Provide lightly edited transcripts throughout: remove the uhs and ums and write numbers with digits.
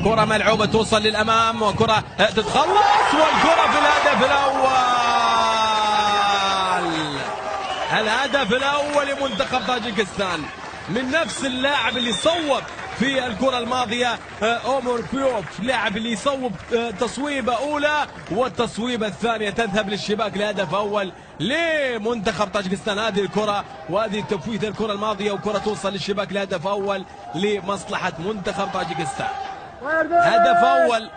كرة ملعوبة توصل للأمام وكرة تتخلص والكرة في الهدف الأول. الهدف الأول لمنتخب طاجيكستان من نفس اللاعب اللي صوب في الكرة الماضية، أومر بيوف، لاعب اللي يصوب تصويبة أولى والتصويبة الثانية تذهب للشباك لهدف أول لمنتخب طاجيكستان. هذه الكرة وهذه تفويت الكرة الماضية وكرة توصل للشباك لهدف أول لمصلحة منتخب طاجيكستان. هدف أول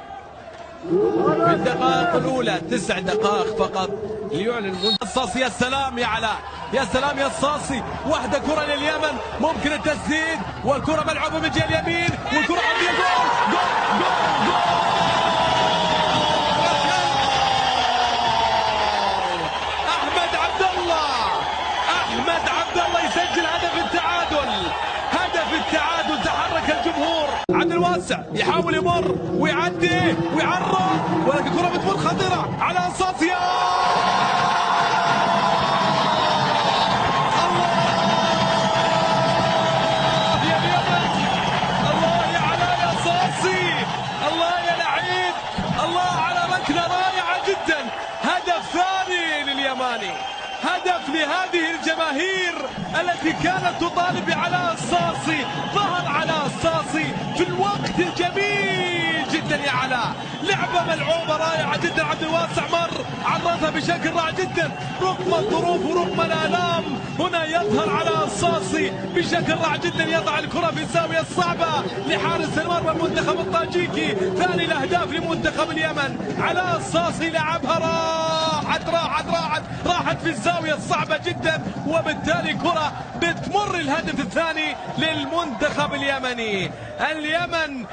في الدقائق الأولى، 9 دقائق فقط ليعلن الصاصي. يا سلام يا علاء، يا سلام يا الصاصي، واحدة كرة لليمن ممكن التسديد والكرة ملعوبة من جهة اليمين والكرة عندها جول جول جول جول. أحمد عبد الله، أحمد عبد الله يسجل هدف التعادل، هدف التعادل. تحرك الجمهور. عبد الواسع يحاول يمر ويعدي ويعرض ولكن الكرة بتمر خطيرة على الصاصي. هدف لهذه الجماهير التي كانت تطالب بعلاء الصاصي. ظهر علاء الصاصي في الوقت الجميل جدا يا علاء. لعبة ملعوبة رائعة جدا. عبد الواسع مر عرضها بشكل رائع جدا رغم الظروف ورغم الآلام. هنا يظهر علاء الصاصي بشكل رائع جدا، يضع الكرة في الزاوية الصعبة لحارس المرمى المنتخب الطاجيكي. ثاني الأهداف لمنتخب اليمن. علاء الصاصي لعبها راحت في الزاوية الصعبة جدا وبالتالي كرة بتمر الهدف الثاني للمنتخب اليمني. اليمن